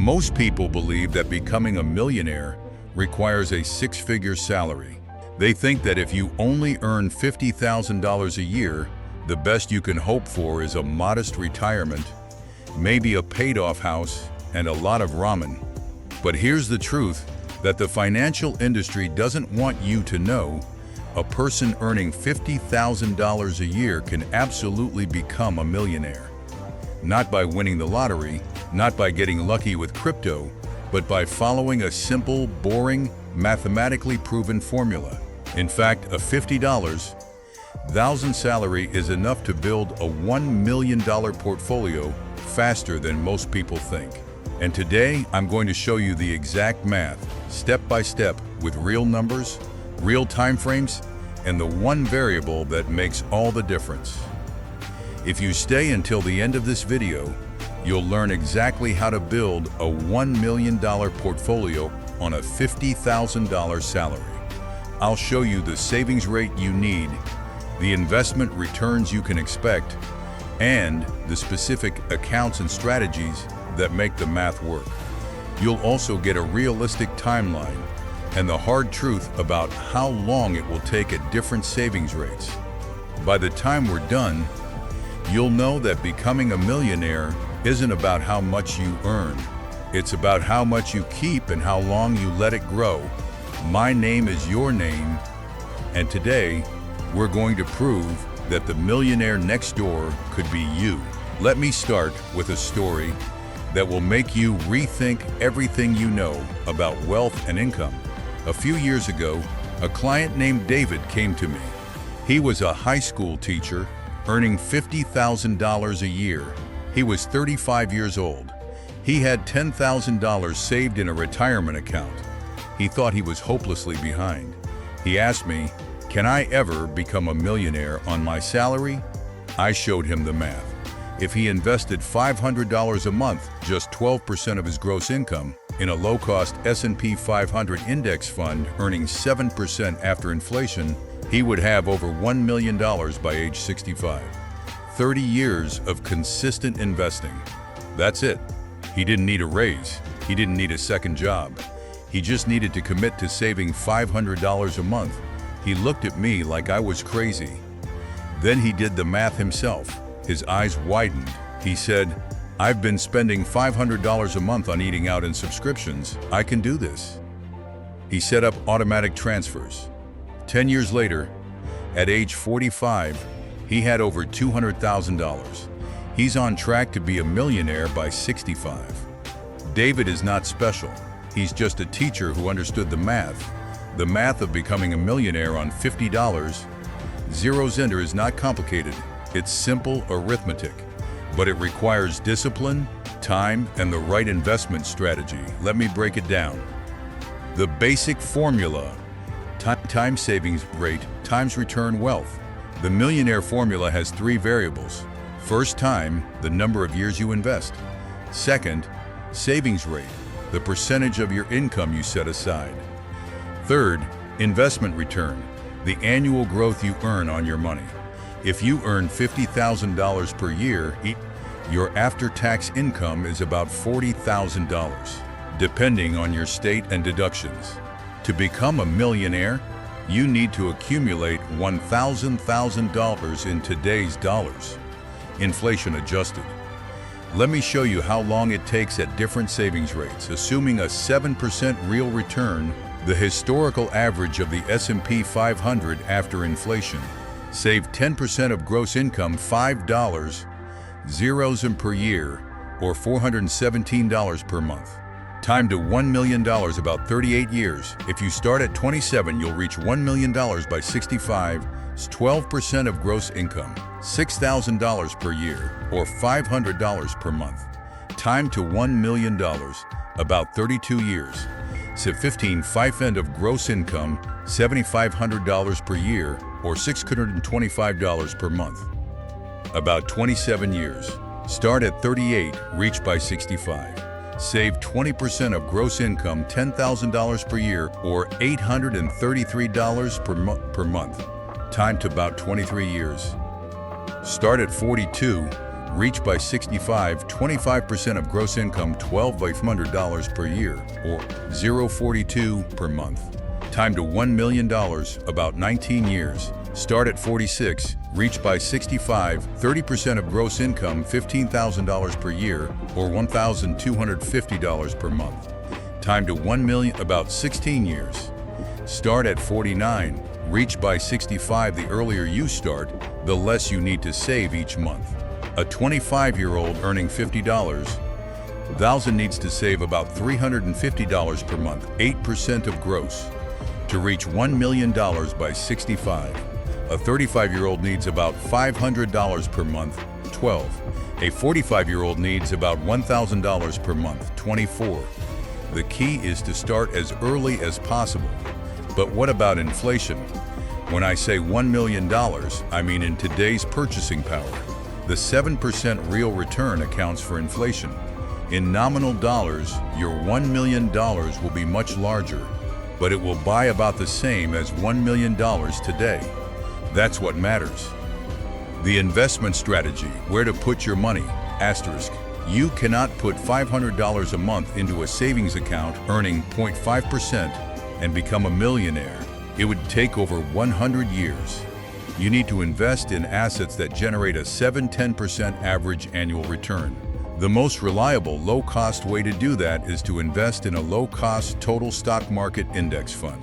Most people believe that becoming a millionaire requires a six-figure salary. They think that if you only earn $50,000 a year, the best you can hope for is a modest retirement, maybe a paid-off house, and a lot of ramen. But here's the truth that the financial industry doesn't want you to know. A person earning $50,000 a year can absolutely become a millionaire. Not by winning the lottery, not by getting lucky with crypto, but by following a simple, boring, mathematically proven formula. In fact, a $50,000 salary is enough to build a $1 million portfolio faster than most people think. And today, I'm going to show you the exact math, step by step, with real numbers, real time frames, and the one variable that makes all the difference. If you stay until the end of this video, you'll learn exactly how to build a $1 million portfolio on a $50,000 salary. I'll show you the savings rate you need, the investment returns you can expect, and the specific accounts and strategies that make the math work. You'll also get a realistic timeline and the hard truth about how long it will take at different savings rates. By the time we're done, you'll know that becoming a millionaire isn't about how much you earn. It's about how much you keep and how long you let it grow. My name is your name, and today we're going to prove that the millionaire next door could be you. Let me start with a story that will make you rethink everything you know about wealth and income. A few years ago, a client named David came to me. He was a high school teacher earning $50,000 a year. He was 35 years old. He had $10,000 saved in a retirement account. He thought he was hopelessly behind. He asked me, "Can I ever become a millionaire on my salary?" I showed him the math. If he invested $500 a month, just 12% of his gross income, in a low-cost S&P 500 index fund earning 7% after inflation, he would have over $1 million by age 65. 30 years of consistent investing. That's it. He didn't need a raise. He didn't need a second job. He just needed to commit to saving $500 a month. He looked at me like I was crazy. Then he did the math himself. His eyes widened. He said, "I've been spending $500 a month on eating out and subscriptions. I can do this." He set up automatic transfers. 10 years later, at age 45, he had over $200,000. He's on track to be a millionaire by 65. David is not special. He's just a teacher who understood the math. The math of becoming a millionaire on $50. Zeros enter is not complicated. It's simple arithmetic, but it requires discipline, time, and the right investment strategy. Let me break it down. The basic formula: time savings rate times return wealth. The millionaire formula has three variables. First, time, the number of years you invest. Second, savings rate, the percentage of your income you set aside. Third, investment return, the annual growth you earn on your money. If you earn $50,000 per year, your after-tax income is about $40,000, depending on your state and deductions. To become a millionaire, you need to accumulate $1,000 in today's dollars, inflation adjusted. Let me show you how long it takes at different savings rates. Assuming a 7% real return, the historical average of the S&P 500 after inflation. Save 10% of gross income, $5 per year, or $417 per month. Time to $1 million, about 38 years. If you start at 27, you'll reach $1 million by 65. It's 12% of gross income, $6,000 per year, or $500 per month. Time to $1 million, about 32 years. So 15% of gross income, $7,500 per year, or $625 per month. About 27 years. Start at 38, reach by 65. Save 20% of gross income, $10,000 per year, or $833 per month. Time to about 23 years. Start at 42, reach by 65, 25% of gross income, $12,500 per year, or $0.42 per month. Time to $1 million, about 19 years. Start at 46, reach by 65, 30% of gross income, $15,000 per year, or $1,250 per month. Time to $1 million, about 16 years. Start at 49, reach by 65. The earlier you start, the less you need to save each month. A 25-year-old earning $50,000 needs to save about $350 per month, 8% of gross, to reach $1 million by 65. A 35-year-old needs about $500 per month, 12. A 45-year-old needs about $1,000 per month, 24. The key is to start as early as possible. But what about inflation? When I say $1 million, I mean in today's purchasing power. The 7% real return accounts for inflation. In nominal dollars, your $1 million will be much larger, but it will buy about the same as $1 million today. That's what matters. The investment strategy, where to put your money, asterisk. You cannot put $500 a month into a savings account earning 0.5% and become a millionaire. It would take over 100 years. You need to invest in assets that generate a 7–10% average annual return. The most reliable, low-cost way to do that is to invest in a low-cost total stock market index fund,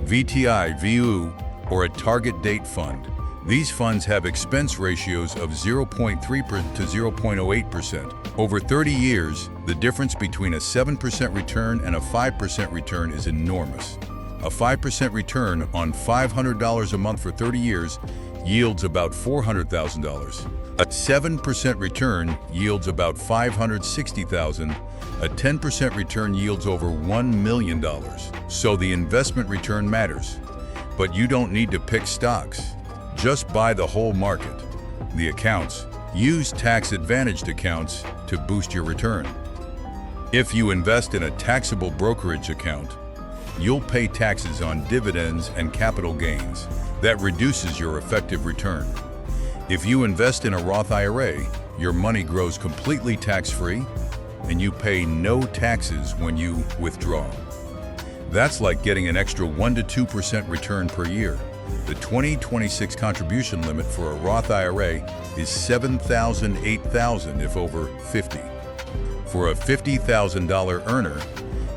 VTI, VU, or a target date fund. These funds have expense ratios of 0.3% to 0.08%. Over 30 years, the difference between a 7% return and a 5% return is enormous. A 5% return on $500 a month for 30 years yields about $400,000. A 7% return yields about $560,000. A 10% return yields over $1 million. So the investment return matters. But you don't need to pick stocks. Just buy the whole market. The accounts. Use tax-advantaged accounts to boost your return. If you invest in a taxable brokerage account, you'll pay taxes on dividends and capital gains. That reduces your effective return. If you invest in a Roth IRA, your money grows completely tax-free, and you pay no taxes when you withdraw. That's like getting an extra 1 to 2% return per year. The 2026 contribution limit for a Roth IRA is $7,000, $8,000 if over 50. For a $50,000 earner,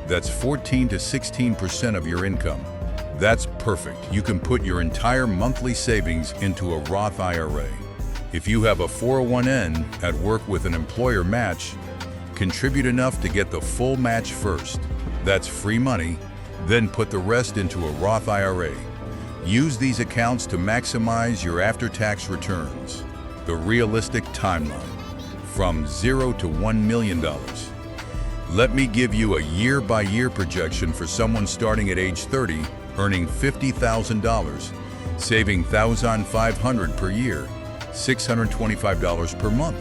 that's 14 to 16% of your income. That's perfect. You can put your entire monthly savings into a Roth IRA. If you have a 401(n) at work with an employer match, contribute enough to get the full match first. That's free money. Then put the rest into a Roth IRA. Use these accounts to maximize your after-tax returns. The realistic timeline, from 0 to $1 million. Let me give you a year-by-year projection for someone starting at age 30, earning $50,000, saving $1,500 per year, $625 per month,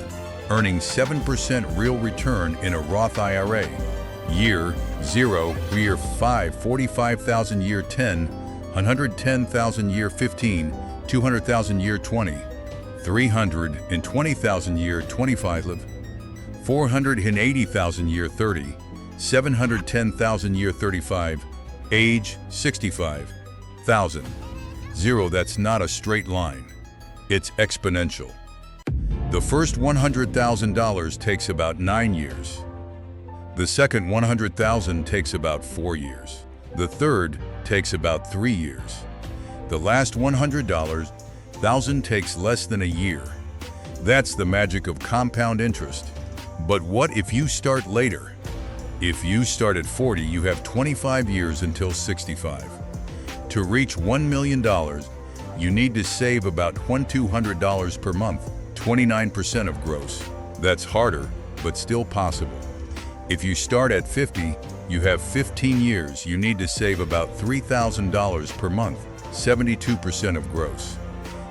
earning 7% real return in a Roth IRA. Year 0, year 5, 45,000, year 10, 110,000, year 15, 200,000, year 20, 320,000, year 25, 480,000, year 30, 710,000, year 35, age 65,000. 0, that's not a straight line. It's exponential. The first $100,000 takes about 9 years. The second $100,000 takes about 4 years. The third takes about 3 years. The last $100,000 takes less than a year. That's the magic of compound interest. But what if you start later? If you start at 40, you have 25 years until 65. To reach $1 million, you need to save about $200 per month, 29% of gross. That's harder, but still possible. If you start at 50, you have 15 years. You need to save about $3,000 per month, 72% of gross.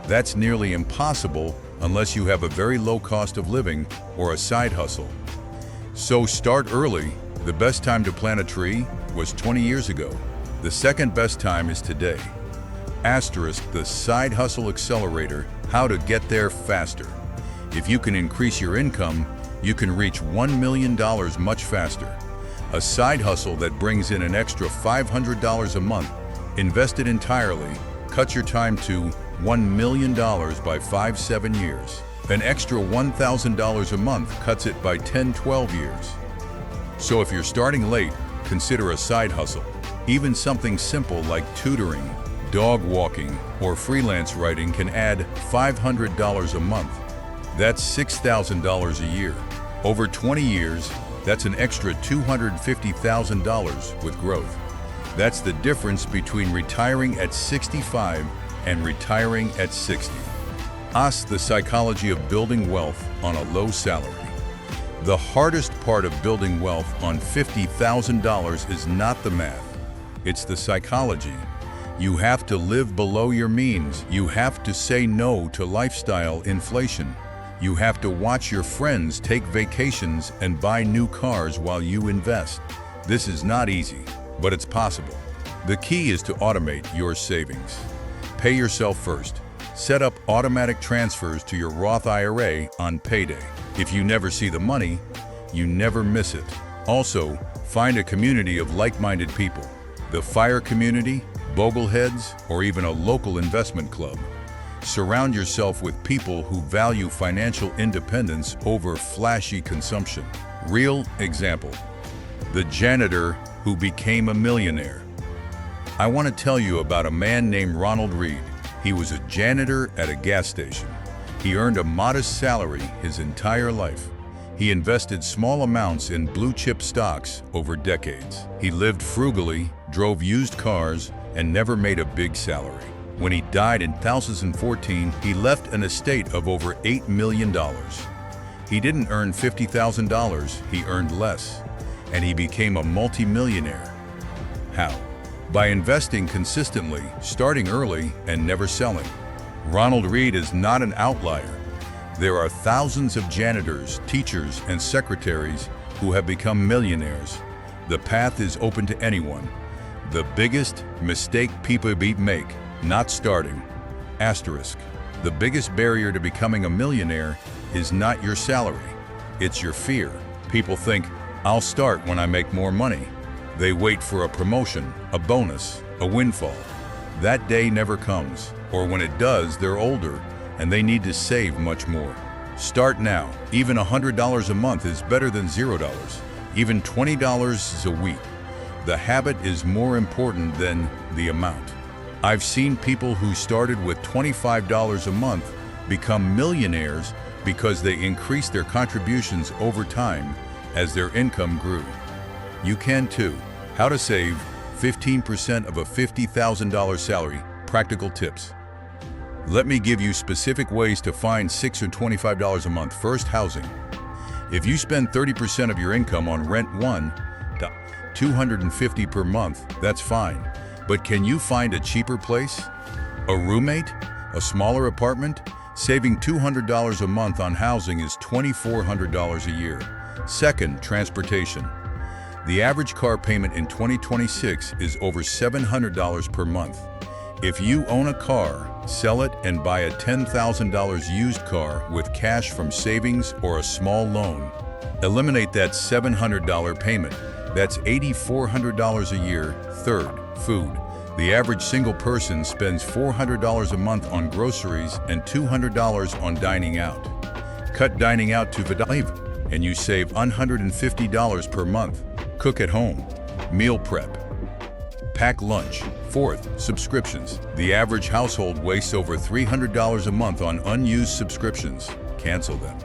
That's nearly impossible unless you have a very low cost of living or a side hustle. So start early. The best time to plant a tree was 20 years ago. The second best time is today. Asterisk, the Side Hustle Accelerator, how to get there faster. If you can increase your income, you can reach $1 million much faster. A side hustle that brings in an extra $500 a month, invested entirely, cuts your time to $1 million by 5-7 years. An extra $1,000 a month cuts it by 10-12 years. So if you're starting late, consider a side hustle. Even something simple like tutoring, dog walking, or freelance writing can add $500 a month. That's $6,000 a year. Over 20 years, that's an extra $250,000 with growth. That's the difference between retiring at 65 and retiring at 60. The psychology of building wealth on a low salary. The hardest part of building wealth on $50,000 is not the math. It's the psychology. You have to live below your means. You have to say no to lifestyle inflation. You have to watch your friends take vacations and buy new cars while you invest. This is not easy, but it's possible. The key is to automate your savings. Pay yourself first. Set up automatic transfers to your Roth IRA on payday. If you never see the money, you never miss it. Also, find a community of like-minded people. The FIRE community, Bogleheads, or even a local investment club. Surround yourself with people who value financial independence over flashy consumption. Real example: the janitor who became a millionaire. I want to tell you about a man named Ronald Reed. He was a janitor at a gas station. He earned a modest salary his entire life. He invested small amounts in blue-chip stocks over decades. He lived frugally, drove used cars, and never made a big salary. When he died in 2014, he left an estate of over $8 million. He didn't earn $50,000, he earned less, and he became a multi-millionaire. How? By investing consistently, starting early, and never selling. Ronald Reed is not an outlier. There are thousands of janitors, teachers, and secretaries who have become millionaires. The path is open to anyone. The biggest mistake people make, not starting. Asterisk. The biggest barrier to becoming a millionaire is not your salary. It's your fear. People think, I'll start when I make more money. They wait for a promotion, a bonus, a windfall. That day never comes, or when it does, they're older and they need to save much more. Start now. Even $100 a month is better than $0. Even $20 a week. The habit is more important than the amount. I've seen people who started with $25 a month become millionaires because they increased their contributions over time as their income grew. You can too. How to save 15% of a $50,000 salary. Practical tips. Let me give you specific ways to find $6 or $25 a month. First, housing. If you spend 30% of your income on rent, $250 per month, that's fine. But can you find a cheaper place? A roommate? A smaller apartment? Saving $200 a month on housing is $2,400 a year. Second, transportation. The average car payment in 2026 is over $700 per month. If you own a car, sell it and buy a $10,000 used car with cash from savings or a small loan. Eliminate that $700 payment. That's $8,400 a year. Third, food. The average single person spends $400 a month on groceries and $200 on dining out. Cut dining out to $5, and you save $150 per month. Cook at home. Meal prep. Pack lunch. Fourth, subscriptions. The average household wastes over $300 a month on unused subscriptions. Cancel them.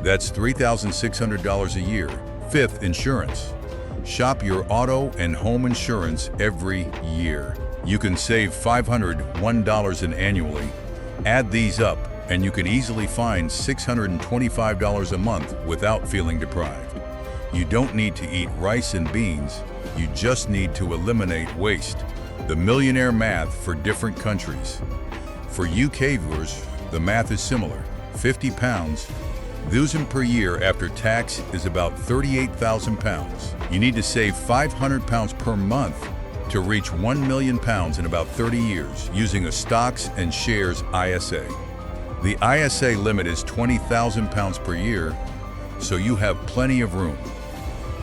That's $3,600 a year. Fifth, insurance. Shop your auto and home insurance every year. You can save $501 annually. Add these up, and you can easily find $625 a month without feeling deprived. You don't need to eat rice and beans. You just need to eliminate waste. The millionaire math for different countries. For UK viewers, the math is similar. £50, £1,000 per year after tax is about £38,000. You need to save £500 per month to reach £1 million in about 30 years using a stocks and shares ISA. The ISA limit is £20,000 per year, so you have plenty of room.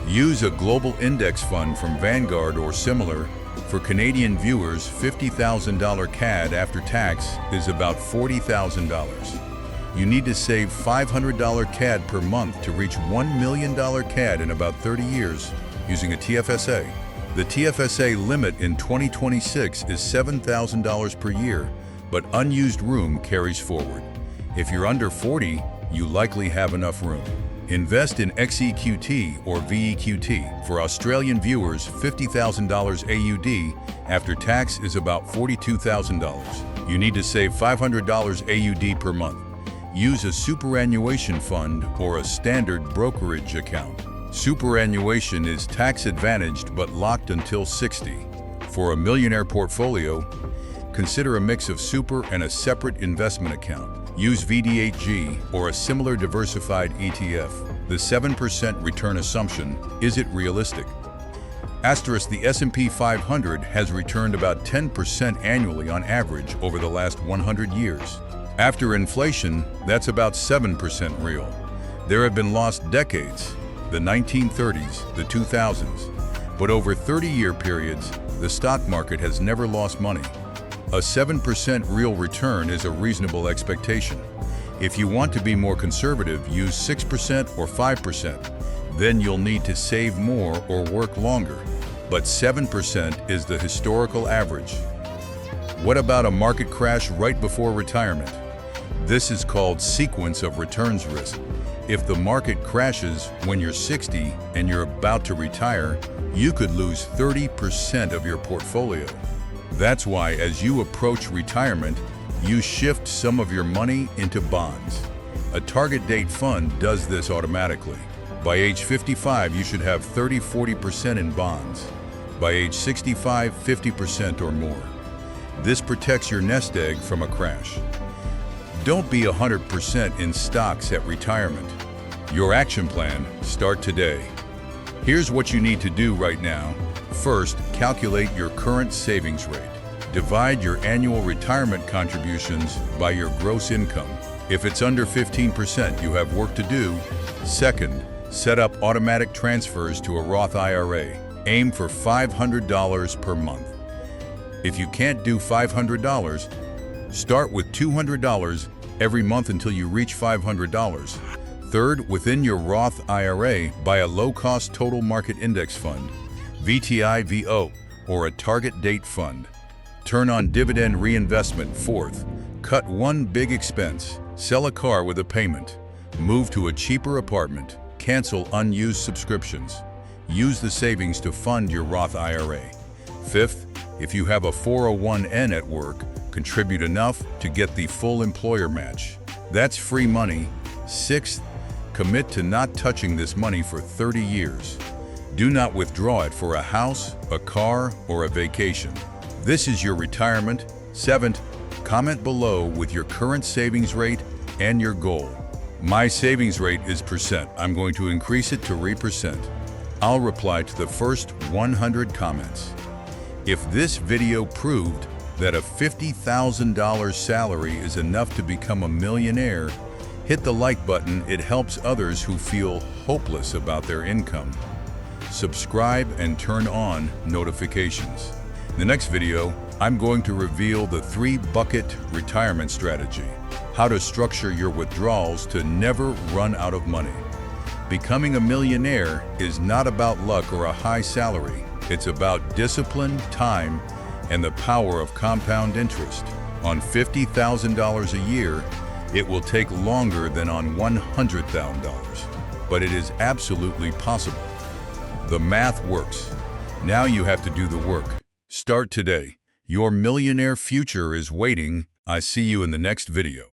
Use a global index fund from Vanguard or similar. For Canadian viewers, $50,000 CAD after tax is about $40,000. You need to save $500 CAD per month to reach $1 million CAD in about 30 years using a TFSA. The TFSA limit in 2026 is $7,000 per year, but unused room carries forward. If you're under 40, you likely have enough room. Invest in XEQT or VEQT. For Australian viewers, $50,000 AUD after tax is about $42,000. You need to save $500 AUD per month. Use a superannuation fund or a standard brokerage account. Superannuation is tax-advantaged but locked until 60. For a millionaire portfolio, consider a mix of super and a separate investment account. Use VDHG or a similar diversified ETF. The 7% return assumption, is it realistic? Asterisk, the S&P 500 has returned about 10% annually on average over the last 100 years. After inflation, that's about 7% real. There have been lost decades, the 1930s, the 2000s, but over 30-year periods, the stock market has never lost money. A 7% real return is a reasonable expectation. If you want to be more conservative, use 6% or 5%. Then you'll need to save more or work longer. But 7% is the historical average. What about a market crash right before retirement? This is called sequence of returns risk. If the market crashes when you're 60 and you're about to retire, you could lose 30% of your portfolio. That's why, as you approach retirement, you shift some of your money into bonds. A target date fund does this automatically. By age 55, you should have 30–40% in bonds. By age 65, 50% or more. This protects your nest egg from a crash. Don't be 100% in stocks at retirement. Your action plan, start today. Here's what you need to do right now. First, calculate your current savings rate. Divide your annual retirement contributions by your gross income. If it's under 15%, you have work to do. Second, set up automatic transfers to a Roth IRA. Aim for $500 per month. If you can't do $500, start with $200 every month until you reach $500. Third, within your Roth IRA, buy a low-cost total market index fund, VTIVO, or a target date fund. Turn on dividend reinvestment. Fourth, cut one big expense. Sell a car with a payment. Move to a cheaper apartment. Cancel unused subscriptions. Use the savings to fund your Roth IRA. Fifth, if you have a 401(n) at work, contribute enough to get the full employer match. That's free money. Sixth, commit to not touching this money for 30 years. Do not withdraw it for a house, a car, or a vacation. This is your retirement. Seventh, comment below with your current savings rate and your goal. My savings rate is %. I'm going to increase it to 3%. I'll reply to the first 100 comments. If this video proved that a $50,000 salary is enough to become a millionaire, hit the like button. It helps others who feel hopeless about their income. Subscribe and turn on notifications. In the next video, I'm going to reveal the 3-bucket retirement strategy, how to structure your withdrawals to never run out of money. Becoming a millionaire is not about luck or a high salary. It's about discipline, time, and the power of compound interest. On $50,000 a year, it will take longer than on $100,000, but it is absolutely possible. The math works. Now you have to do the work. Start today. Your millionaire future is waiting. I see you in the next video.